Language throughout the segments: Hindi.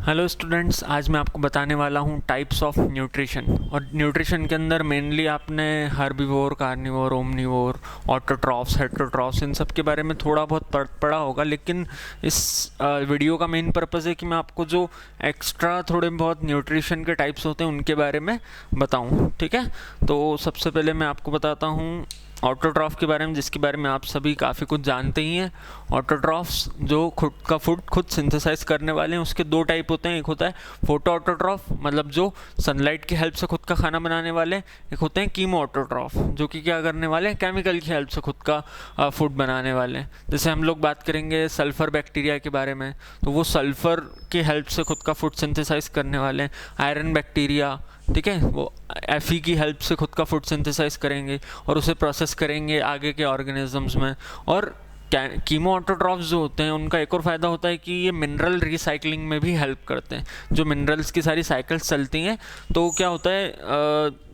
हेलो स्टूडेंट्स, आज मैं आपको बताने वाला हूँ टाइप्स ऑफ न्यूट्रिशन। और न्यूट्रिशन के अंदर मेनली आपने herbivore, carnivore, omnivore, autotrophs, heterotrophs इन सब के बारे में थोड़ा बहुत पढ़ा होगा। लेकिन इस वीडियो का मेन पर्पज़ है कि मैं आपको जो एक्स्ट्रा थोड़े बहुत न्यूट्रिशन के टाइप्स होते हैं उनके बारे में बताऊँ। ठीक है, तो सबसे पहले मैं आपको बताता हूँ ऑटोट्रॉफ के बारे में, जिसके बारे में आप सभी काफ़ी कुछ जानते ही हैं। ऑटोट्रॉफ्स जो खुद का फूड खुद सिंथेसाइज करने वाले हैं, उसके दो टाइप होते हैं। एक होता है फोटो ऑटोट्रॉफ, मतलब जो सनलाइट की हेल्प से खुद का खाना बनाने वाले हैं। एक होते हैं कीमो ऑटोट्रॉफ, जो कि क्या करने वाले हैं, केमिकल की हेल्प से खुद का फूड बनाने वाले हैं। जैसे हम लोग बात करेंगे सल्फ़र बैक्टीरिया के बारे में, तो वो सल्फ़र की हेल्प से खुद का फूड सिंथेसाइज करने वाले हैं। आयरन बैक्टीरिया, ठीक है, वो एफई की हेल्प से खुद का फूड सिंथेसाइज करेंगे और उसे प्रोसेस करेंगे आगे के ऑर्गेनिजम्स में। और कीमो ऑटोट्रॉफ्स जो होते हैं उनका एक और फ़ायदा होता है कि ये मिनरल रिसाइकलिंग में भी हेल्प करते हैं। जो मिनरल्स की सारी साइकिल्स चलती हैं, तो क्या होता है,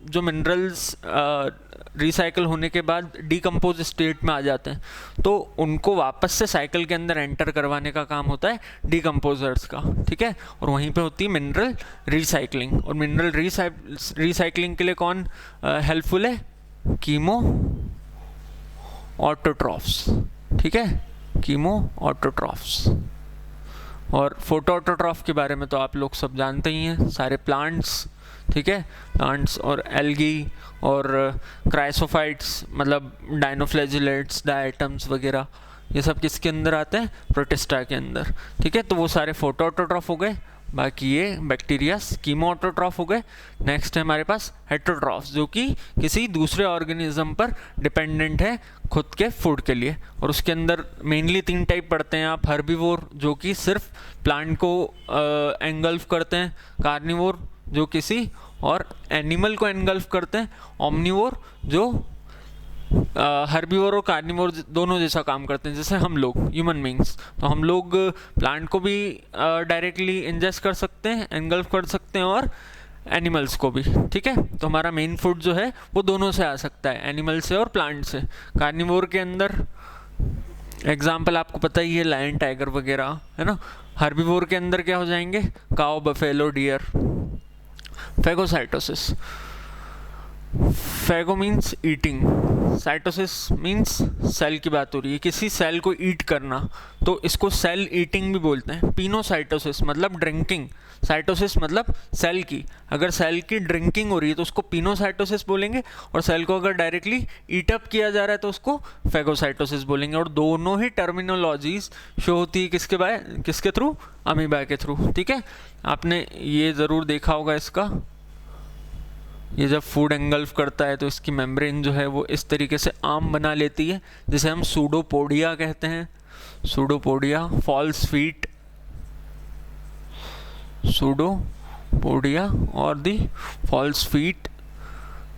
जो मिनरल्स रिसाइकल होने के बाद डीकम्पोज स्टेट में आ जाते हैं, तो उनको वापस से साइकिल के अंदर एंटर करवाने का काम होता है डीकम्पोजर्स का। ठीक है, और वहीं पे होती है मिनरल रिसाइकलिंग। और मिनरल रिसाइकलिंग के लिए कौन हेल्पफुल है? Chemo autotrophs. ठीक है, कीमो ऑटोट्रॉफ्स। और फोटो ऑटोट्रॉफ के बारे में तो आप लोग सब जानते ही हैं, सारे प्लांट्स। ठीक है, प्लांट्स और एल्गी और क्राइसोफाइट्स, मतलब डाइनोफ्लैजिलेट्स, डायटम्स वगैरह, ये सब किसके अंदर आते हैं? प्रोटिस्टा के अंदर। ठीक है, तो वो सारे फोटो ऑटोट्रॉफ हो गए। बाकी ये बैक्टीरियास कीमो ऑटोट्रॉफ हो गए। नेक्स्ट है हमारे पास हेटेरोट्रॉफ्स, जो कि किसी दूसरे ऑर्गेनिज्म पर डिपेंडेंट है खुद के फूड के लिए। और उसके अंदर मेनली 3 टाइप पढ़ते हैं आप। हर्बीवोर, जो कि सिर्फ प्लांट को एंगल्फ करते हैं। कार्निवोर, जो किसी और एनिमल को एनगल्फ करते हैं। ओमनिवोर, जो हर्बीवोर और कार्निवोर दोनों जैसा काम करते हैं, जैसे हम लोग ह्यूमन बींग्स। तो हम लोग प्लांट को भी डायरेक्टली इंजेस्ट कर सकते हैं, एनगल्फ कर सकते हैं, और एनिमल्स को भी। ठीक है, तो हमारा मेन फूड जो है वो दोनों से आ सकता है, एनिमल से और प्लांट से। कार्निवोर के अंदर एग्जाम्पल आपको पता ही है, लायन, टाइगर वगैरह, है ना। हर्बीवोर के अंदर क्या हो जाएंगे? Cow, buffalo, deer. Phagocytosis, phago means eating, cytosis means cell की बात हो रही है, किसी सेल को ईट करना, तो इसको सेल ईटिंग भी बोलते हैं। पिनोसाइटोसिस मतलब ड्रिंकिंग, साइटोसिस मतलब सेल की, अगर सेल की ड्रिंकिंग हो रही है तो उसको पिनोसाइटोसिस बोलेंगे, और सेल को अगर डायरेक्टली ईट अप किया जा रहा है तो उसको फैगोसाइटोसिस बोलेंगे। और दोनों ही टर्मिनोलॉजीज शो होती है किसके थ्रू? अमीबा के थ्रू। ठीक है, आपने ये ज़रूर देखा होगा इसका, ये जब फूड एंगल्फ करता है तो इसकी मेम्ब्रेन जो है वो इस तरीके से आर्म बना लेती है, जिसे हम सूडोपोडिया कहते हैं। सूडोपोडिया, फॉल्स फीट, सूडोपोडिया और दी फॉल्स फीट,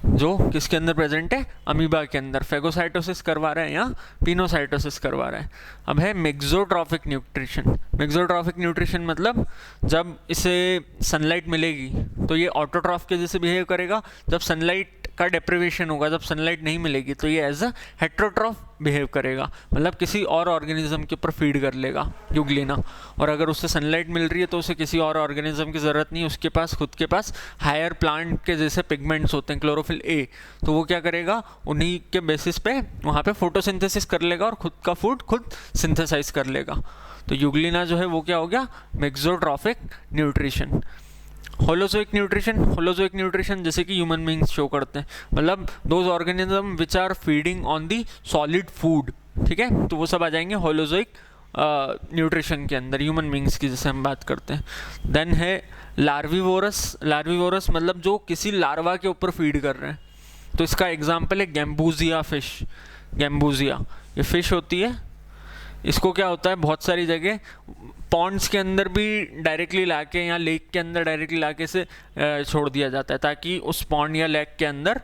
जो किसके अंदर प्रेजेंट है? अमीबा के अंदर। फैगोसाइटोसिस करवा रहा है या पिनोसाइटोसिस करवा रहा है। अब है मेक्सोट्रॉफिक न्यूट्रिशन। मेक्सोट्रॉफिक न्यूट्रिशन मतलब जब इसे सनलाइट मिलेगी तो ये ऑटोट्रॉफ के जैसे बिहेव करेगा। जब सनलाइट का डेप्रिवेशन होगा, जब सनलाइट नहीं मिलेगी, तो ये एज अ हेटेरोट्रॉफ बिहेव करेगा, मतलब किसी और ऑर्गेनिज्म के ऊपर फीड कर लेगा, यूग्लिना। और अगर उससे सनलाइट मिल रही है तो उसे किसी और ऑर्गेनिज्म की ज़रूरत नहीं, उसके पास खुद के पास हायर प्लांट के जैसे पिगमेंट्स होते हैं, क्लोरोफिल ए, तो वो क्या करेगा, उन्हीं के बेसिस पे वहाँ पे फोटोसिंथेसिस कर लेगा और खुद का फूड खुद सिंथेसाइज कर लेगा। तो यूग्लिना जो है वो क्या हो गया? Mixotrophic nutrition. Holozoic nutrition, holozoic nutrition जैसे कि ह्यूमन बींग्स शो करते हैं, मतलब those organism which are feeding on the solid food. ठीक है, तो वो सब आ जाएंगे होलोजोइक न्यूट्रिशन के अंदर, ह्यूमन बींग्स की जैसे हम बात करते हैं। देन है लार्विवोरस। लार्विवोरस मतलब जो किसी लार्वा के ऊपर फीड कर रहे हैं, तो इसका एग्जाम्पल है गैम्बूजिया फिश। गैम्बूजिया ये फिश होती है, इसको क्या होता है, बहुत सारी जगह पॉन्ड्स के अंदर भी डायरेक्टली लाके या लेक के अंदर डायरेक्टली लाके से छोड़ दिया जाता है, ताकि उस पॉन्ड या लेक के अंदर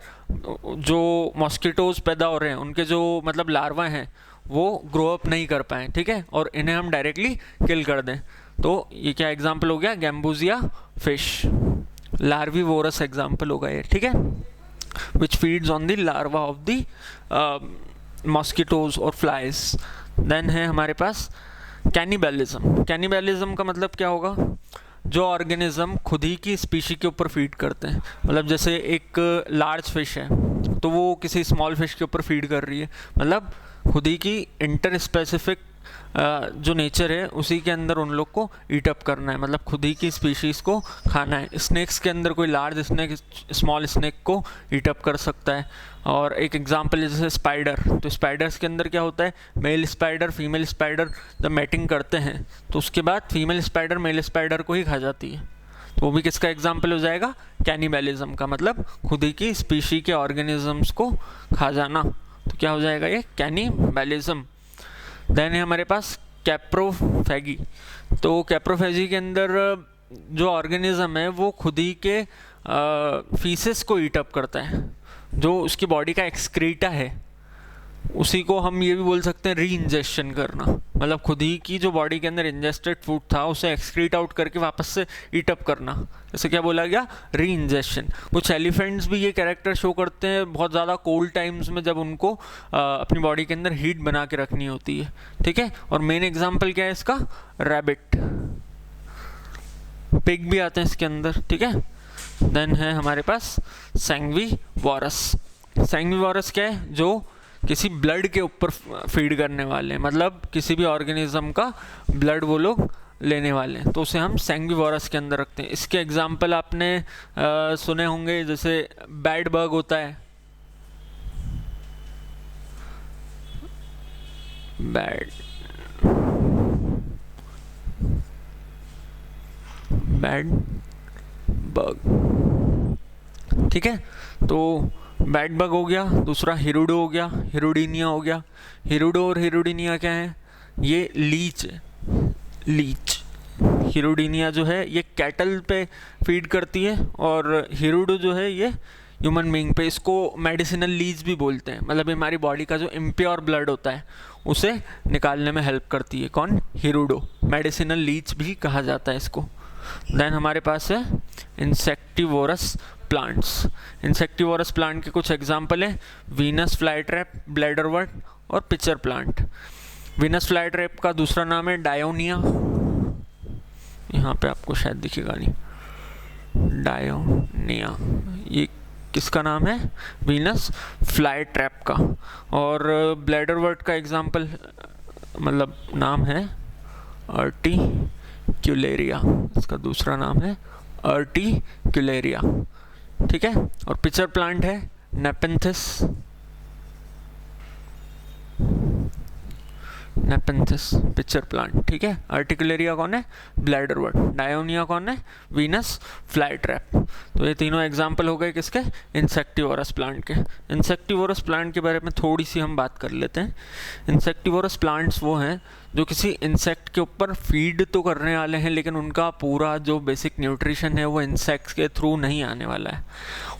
जो मॉस्किटोज पैदा हो रहे हैं, उनके जो मतलब लार्वा हैं, वो ग्रो अप नहीं कर पाएँ। ठीक है, और इन्हें हम डायरेक्टली किल कर दें। तो ये क्या एग्जाम्पल हो गया? गैम्बूजिया फिश। लार्विवोरस एग्जाम्पल होगा ये। ठीक है, which feeds on the larva of the mosquitoes और फ्लाइज। देन है हमारे पास कैनिबलिज्म। कैनिबलिज्म का मतलब क्या होगा? जो ऑर्गेनिज्म खुद ही की स्पीशी के ऊपर फीड करते हैं। मतलब जैसे एक लार्ज फिश है तो वो किसी स्मॉल फिश के ऊपर फीड कर रही है, मतलब खुद ही की इंटर स्पेसिफिक जो नेचर है उसी के अंदर उन लोग को ईट अप करना है, मतलब खुद ही की स्पीशीज़ को खाना है। स्नेक्स के अंदर कोई लार्ज स्नेक स्मॉल स्नेक को ईट अप कर सकता है। और एक एग्जांपल है जैसे स्पाइडर, तो स्पाइडर्स के अंदर क्या होता है, मेल स्पाइडर फीमेल स्पाइडर जब मैटिंग करते हैं तो उसके बाद फीमेल स्पाइडर मेल स्पाइडर को ही खा जाती है। तो वो भी किसका एग्जाम्पल हो जाएगा, कैनिबलिज्म का, मतलब खुद ही की स्पीशी के ऑर्गेनिजम्स को खा जाना। तो क्या हो जाएगा ये, कैनिबलिज्म। देन है हमारे पास कैप्रोफेगी। तो कैप्रोफेजी के अंदर जो ऑर्गेनिज्म है वो खुद ही के फीसेस को ईट अप करता है, जो उसकी बॉडी का एक्सक्रीटा है उसी को हम ये भी बोल सकते हैं री इंजेक्शन करना, मतलब खुद ही की जो बॉडी के अंदर इंजेस्टेड फूड था उसे एक्सक्रीट आउट करके वापस से ईट अप करना, जैसे क्या बोला गया, री इंजेक्शन। कुछ एलिफेंट्स भी ये कैरेक्टर शो करते हैं बहुत ज़्यादा कोल्ड टाइम्स में, जब उनको अपनी बॉडी के अंदर हीट बना के रखनी होती है, ठीक है। और मेन एग्जाम्पल क्या है इसका, रैबिट, पिग भी आते हैं इसके अंदर, ठीक है। देन है हमारे पास सैंग्विवोरस। सैंग्विवोरस क्या है, जो किसी ब्लड के ऊपर फीड करने वाले हैं, मतलब किसी भी ऑर्गेनिज्म का ब्लड वो लोग लेने वाले हैं, तो उसे हम सैंग्विवोरस के अंदर रखते हैं। इसके एग्जाम्पल आपने सुने होंगे, जैसे बैड बग होता है, बैड बग, ठीक है। तो बैड बग हो गया, दूसरा हिरुडो हो गया, हिरुडीनिया हो गया। हिरुडो और हिरुडीनिया क्या है, ये लीच है, लीच। हिरुडीनिया जो है ये कैटल पे फीड करती है और हिरुडो जो है ये ह्यूमन बीइंग पे। इसको मेडिसिनल लीच भी बोलते हैं, मतलब हमारी बॉडी का जो इम्प्योर ब्लड होता है उसे निकालने में हेल्प करती है। कौन, हिरुडो, मेडिसिनल लीच भी कहा जाता है इसको। देन हमारे पास है इंसेक्टिवोरस प्लांट्स। इंसेक्टिवोरस प्लांट के कुछ एग्जाम्पल हैं, वीनस फ्लाई ट्रैप, ब्लैडरवर्ट और pitcher plant. Venus fly trap का दूसरा नाम है डायोनिया, यहाँ पे आपको शायद दिखेगा नहीं, डायोनिया, ये किसका नाम है, वीनस फ्लाई ट्रैप का। और ब्लैडरवर्ट का एग्जाम्पल मतलब नाम है अर्टिक्युलेरिया, इसका दूसरा नाम है अर्टिक्युलेरिया, ठीक है। और पिचर प्लांट है नेपेंथिस, नेपेंथिस पिचर प्लांट, ठीक है। आर्टिकुलेरिया कौन है, ब्लैडरवर्ट। डायोनिया कौन है, वीनस फ्लाई ट्रैप। तो ये तीनों एग्जाम्पल हो गए किसके, इंसेक्टिवोरस प्लांट के। इंसेक्टिवोरस प्लांट के बारे में थोड़ी सी हम बात कर लेते हैं। इंसेक्टिवोरस प्लांट्स वो हैं जो किसी इंसेक्ट के ऊपर फीड तो करने वाले हैं, लेकिन उनका पूरा जो बेसिक न्यूट्रिशन है वो इंसेक्ट्स के थ्रू नहीं आने वाला है।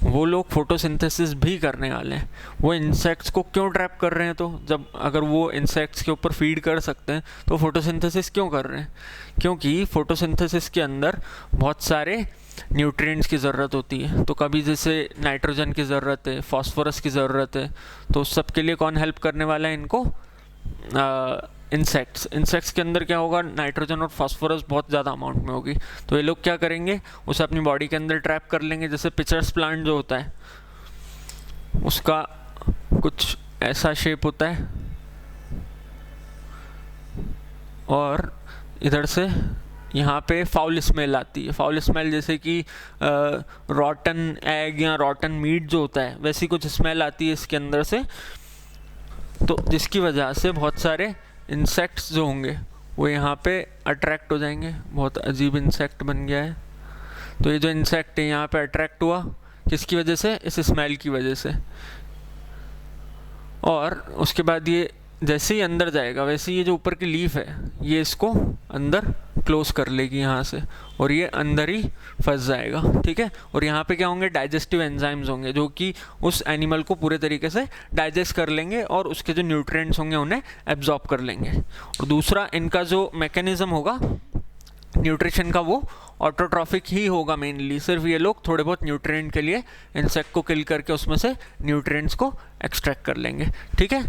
वो लोग फोटोसिंथेसिस भी करने वाले हैं। वो इंसेक्ट्स को क्यों ट्रैप कर रहे हैं, तो जब अगर वो इंसेक्ट्स के ऊपर फीड कर सकते हैं तो फोटोसिंथेसिस क्यों कर रहे हैं, क्योंकि फोटोसिंथेसिस के अंदर बहुत सारे न्यूट्रिएंट्स की ज़रूरत होती है। तो कभी जैसे नाइट्रोजन की ज़रूरत है, फॉस्फोरस की ज़रूरत है, तो उस सब के लिए कौन हेल्प करने वाला है इनको, इंसेक्ट्स। इंसेक्ट्स के अंदर क्या होगा, नाइट्रोजन और फास्फोरस बहुत ज़्यादा अमाउंट में होगी, तो ये लोग क्या करेंगे, उसे अपनी बॉडी के अंदर ट्रैप कर लेंगे। जैसे पिचर्स प्लांट जो होता है उसका कुछ ऐसा शेप होता है और इधर से यहाँ पे फाउल स्मेल आती है। फाउल स्मेल जैसे कि रॉटन एग या रॉटन मीट जो होता है वैसी कुछ स्मेल आती है इसके अंदर से, तो जिसकी वजह से बहुत सारे इंसेक्ट्स जो होंगे वो यहाँ पे अट्रैक्ट हो जाएंगे। बहुत अजीब इंसेक्ट बन गया है। तो ये जो इंसेक्ट है यहाँ पे अट्रैक्ट हुआ किसकी वजह से, इस स्मेल की वजह से। और उसके बाद ये जैसे ही अंदर जाएगा वैसे ये जो ऊपर की लीफ है ये इसको अंदर क्लोज कर लेगी यहाँ से, और ये अंदर ही फंस जाएगा, ठीक है। और यहाँ पे क्या होंगे, डाइजेस्टिव एंजाइम्स होंगे जो कि उस एनिमल को पूरे तरीके से डाइजेस्ट कर लेंगे और उसके जो न्यूट्रिएंट्स होंगे उन्हें एब्जॉर्ब कर लेंगे। और दूसरा इनका जो मैकेनिज्म होगा न्यूट्रिशन का वो ऑटोट्रॉफिक ही होगा मेनली। सिर्फ ये लोग थोड़े बहुत न्यूट्रिएंट के लिए इंसेक्ट को किल करके उसमें से न्यूट्रिएंट्स को एक्सट्रैक्ट कर लेंगे, ठीक है।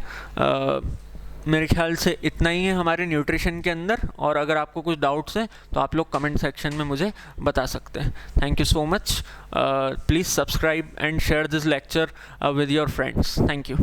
मेरे ख्याल से इतना ही है हमारे न्यूट्रिशन के अंदर, और अगर आपको कुछ डाउट्स हैं तो आप लोग कमेंट सेक्शन में मुझे बता सकते हैं. Thank you so much. Please subscribe and share this lecture with your friends. Thank you.